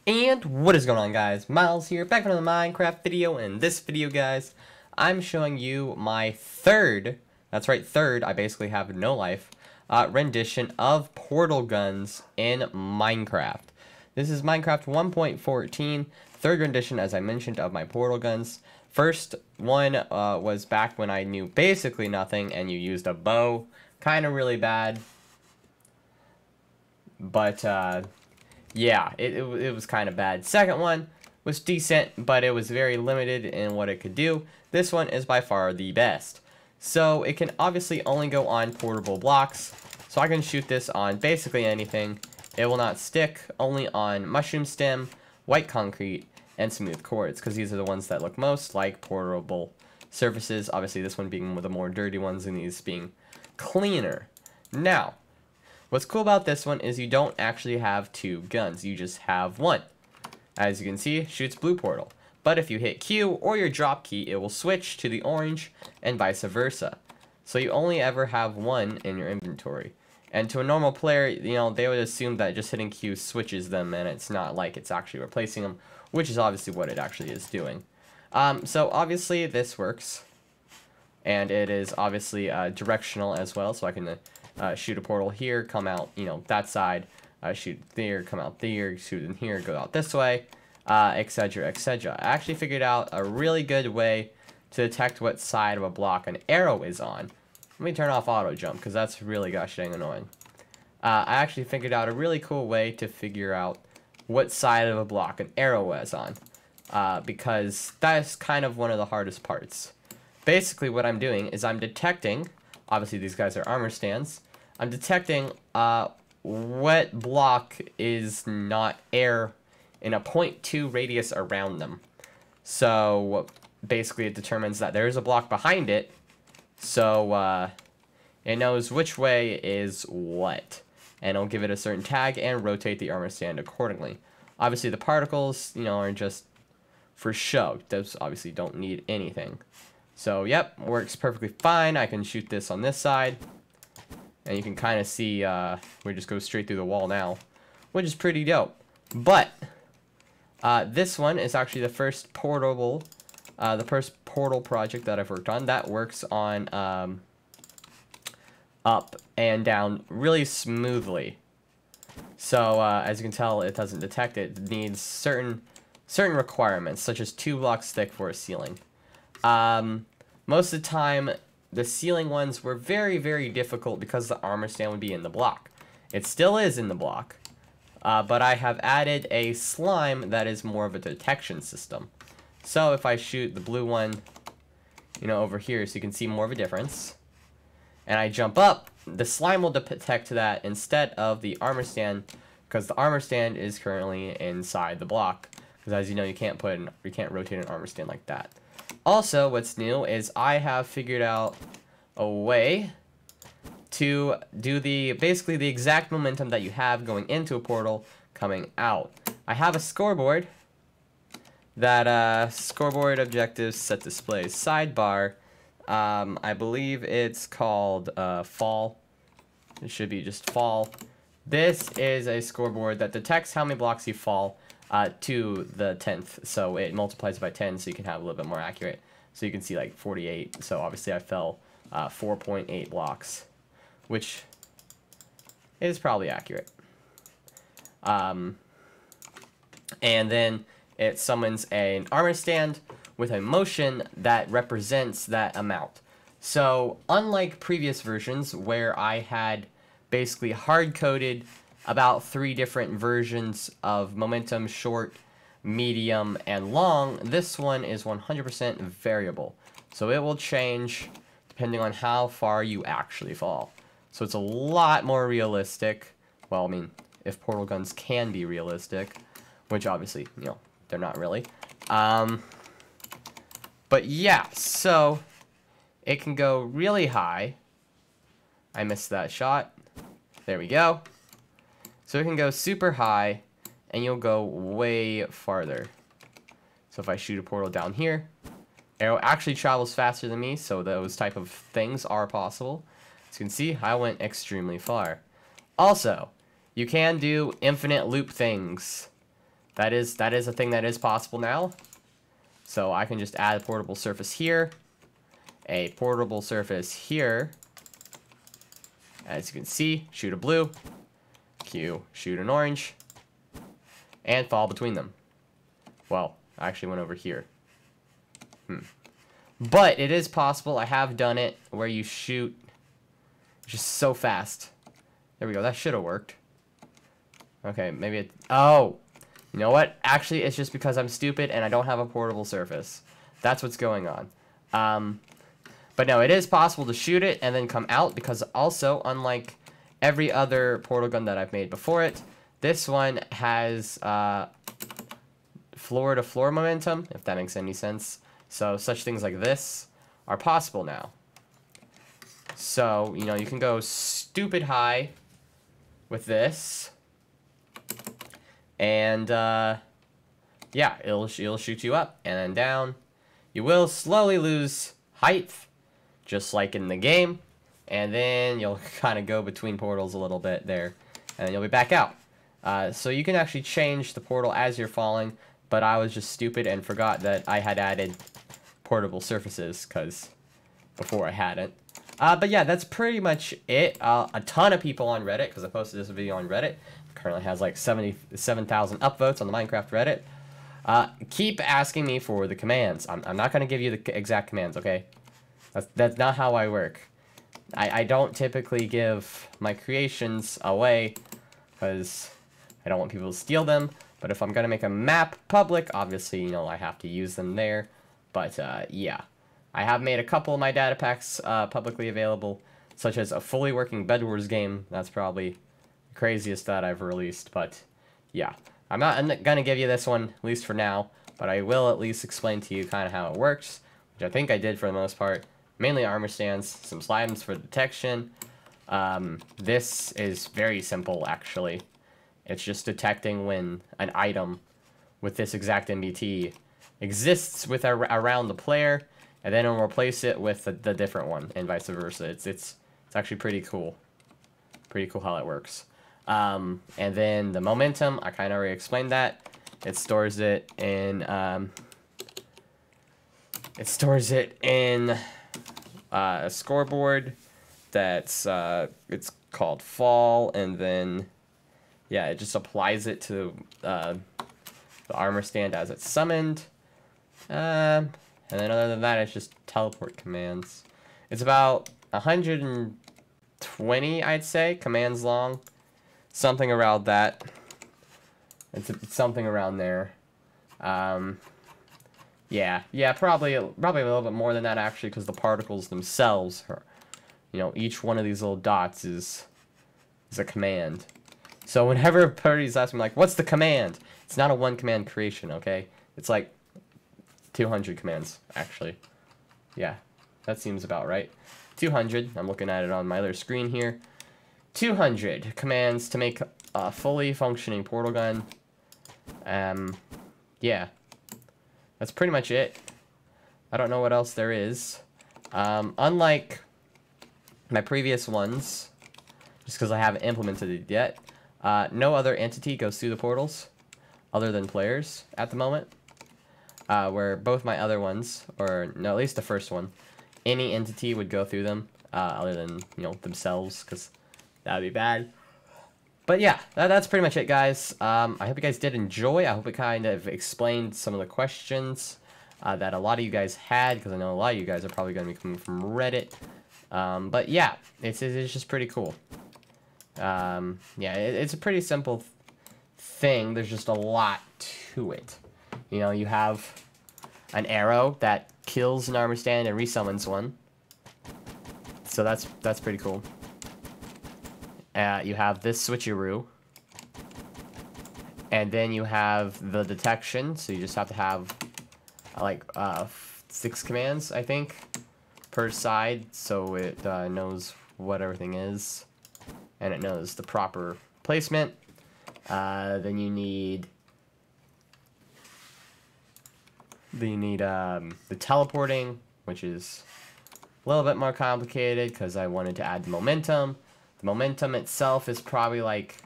And what is going on, guys? Miles here, back with another Minecraft video. And in this video, guys, I'm showing you my third, that's right, third, I basically have no life, rendition of portal guns in Minecraft. This is Minecraft 1.14, third rendition, as I mentioned, of my portal guns. First one was back when I knew basically nothing, and you used a bow. Kind of really bad. But, yeah, it was kind of bad. Second one was decent, but it was very limited in what it could do. This one is by far the best. So it can obviously only go on portable blocks. So I can shoot this on basically anything. It will not stick, only on mushroom stem, white concrete, and smooth quartz, because these are the ones that look most like portable surfaces. Obviously this one being one of the more dirty ones and these being cleaner. Now, what's cool about this one is you don't actually have two guns, you just have one. As you can see, shoots blue portal. But if you hit Q or your drop key, it will switch to the orange and vice versa. So you only ever have one in your inventory. And to a normal player, you know, they would assume that just hitting Q switches them and it's not like it's actually replacing them, which is obviously what it actually is doing. So obviously this works. And it is obviously directional as well, so I can shoot a portal here, come out, you know, that side, shoot there, come out there, shoot in here, go out this way, etc., etc. I actually figured out a really good way to detect what side of a block an arrow is on. Let me turn off auto jump, because that's really gosh dang annoying. I actually figured out a really cool way to figure out what side of a block an arrow is on, because that's kind of one of the hardest parts. Basically what I'm doing is I'm detecting, obviously these guys are armor stands, I'm detecting what block is not air in a 0.2 radius around them. So basically it determines that there is a block behind it, so it knows which way is what. And it'll give it a certain tag and rotate the armor stand accordingly. Obviously the particles, you know, are just for show. Those obviously don't need anything. So, yep, works perfectly fine. I can shoot this on this side. And you can kind of see, we just go straight through the wall now, which is pretty dope. But, this one is actually the first portable, the first portal project that I've worked on. That works on, up and down really smoothly. So, as you can tell, it doesn't detect it. It needs certain requirements, such as 2 blocks thick for a ceiling. Most of the time, the ceiling ones were very, very difficult because the armor stand would be in the block. It still is in the block, but I have added a slime that is more of a detection system. So if I shoot the blue one, you know, over here, so you can see more of a difference, and I jump up, the slime will detect that instead of the armor stand, because the armor stand is currently inside the block. Because as you know, you can't rotate an armor stand like that. Also, what's new is I have figured out a way to do basically the exact momentum that you have going into a portal coming out. I have a scoreboard that scoreboard objectives set displays sidebar. I believe it's called fall. It should be just fall. This is a scoreboard that detects how many blocks you fall to the 10th, so it multiplies by 10, so you can have a little bit more accurate. So you can see like 48, so obviously I fell 4.8 blocks, which is probably accurate. And then it summons an armor stand with a motion that represents that amount. So unlike previous versions where I had basically hard-coded about 3 different versions of momentum, short, medium, and long, this one is 100% variable. So it will change depending on how far you actually fall. So it's a lot more realistic. Well, I mean, if portal guns can be realistic, which obviously, you know, they're not really. But yeah, so it can go really high. I missed that shot. There we go. So it can go super high, and you'll go way farther. So if I shoot a portal down here, arrow actually travels faster than me, so those type of things are possible. As you can see, I went extremely far. Also, you can do infinite loop things. that is a thing that is possible now. So I can just add a portable surface here, a portable surface here. As you can see, shoot a blue, Q, shoot an orange, and fall between them. Well, I actually went over here. But it is possible. I have done it where you shoot just so fast. There we go. That should have worked. Okay, maybe it... Oh! You know what? Actually, it's just because I'm stupid and I don't have a portable surface. That's what's going on. But no, it is possible to shoot it and then come out, because also, unlike every other portal gun that I've made before it, this one has floor-to-floor momentum, if that makes any sense. So such things like this are possible now. So, you know, you can go stupid high with this. And, yeah, it'll shoot you up and then down. You will slowly lose height, just like in the game. And then you'll kind of go between portals a little bit there. And then you'll be back out. So you can actually change the portal as you're falling. But I was just stupid and forgot that I had added portable surfaces, because before I hadn't. But yeah, that's pretty much it. A ton of people on Reddit, because I posted this video on Reddit. Currently has like 77,000 upvotes on the Minecraft Reddit. Keep asking me for the commands. I'm not going to give you the exact commands, okay? That's not how I work. I don't typically give my creations away, because I don't want people to steal them. But if I'm going to make a map public, obviously, you know, I have to use them there. But, yeah. I have made a couple of my data packs publicly available, such as a fully working Bed Wars game. That's probably the craziest that I've released, but, yeah. I'm not going to give you this one, at least for now, but I will at least explain to you kind of how it works, which I think I did for the most part. Mainly armor stands, some slimes for detection. This is very simple, actually. It's just detecting when an item with this exact MBT exists around the player, and then it'll replace it with the different one, and vice versa. It's actually pretty cool. Pretty cool how it works. And then the momentum, I kind of already explained that. It stores it in a scoreboard that's it's called fall, and then yeah, it just applies it to the armor stand as it's summoned. And then other than that, it's just teleport commands. It's about 120, I'd say, commands long. Something around that. It's something around there. Yeah, probably a little bit more than that, actually, because the particles themselves are, you know, each one of these little dots is a command. So whenever a party's asking me, like, what's the command? It's not a one command creation, okay? It's like 200 commands, actually. Yeah, that seems about right. 200, I'm looking at it on my other screen here. 200 commands to make a fully functioning portal gun. Yeah. That's pretty much it. I don't know what else there is. Unlike my previous ones, just because I haven't implemented it yet, no other entity goes through the portals other than players at the moment. Where both my other ones, or no, at least the first one, any entity would go through them other than, you know, themselves, because that would be bad. But yeah, that's pretty much it, guys. I hope you guys did enjoy. I hope it kind of explained some of the questions that a lot of you guys had, because I know a lot of you guys are probably going to be coming from Reddit. But yeah, it's just pretty cool. Yeah, it's a pretty simple thing. There's just a lot to it. You know, you have an arrow that kills an armor stand and resummons one. So that's pretty cool. You have this switcheroo. And then you have the detection, so you just have to have like 6 commands, I think, per side, so it knows what everything is, and it knows the proper placement. Then you need the teleporting, which is a little bit more complicated because I wanted to add the momentum. The momentum itself is probably like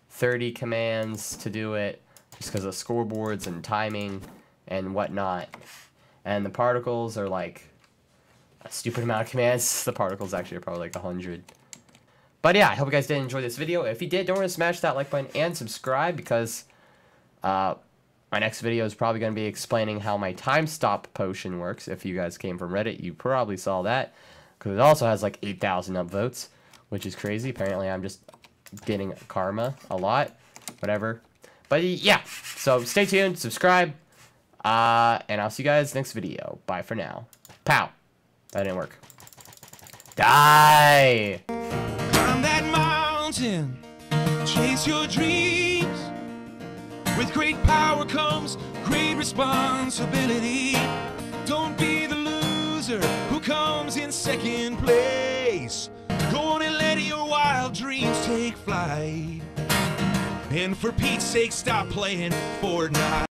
30 commands to do it. just because of scoreboards and timing and whatnot. And the particles are like a stupid amount of commands. The particles actually are probably like 100. But yeah, I hope you guys did enjoy this video. If you did, don't forget to smash that like button and subscribe, because my next video is probably going to be explaining how my time stop potion works. If you guys came from Reddit, you probably saw that, because it also has like 8,000 upvotes, which is crazy. Apparently, I'm just getting karma a lot, whatever. But yeah, so stay tuned, subscribe, and I'll see you guys next video. Bye for now. Pow. That didn't work. Die! Climb that mountain, chase your dreams. With great power comes great responsibility. Don't be the loser who comes in second place. Go on and let your wild dreams take flight. And for Pete's sake, stop playing Fortnite.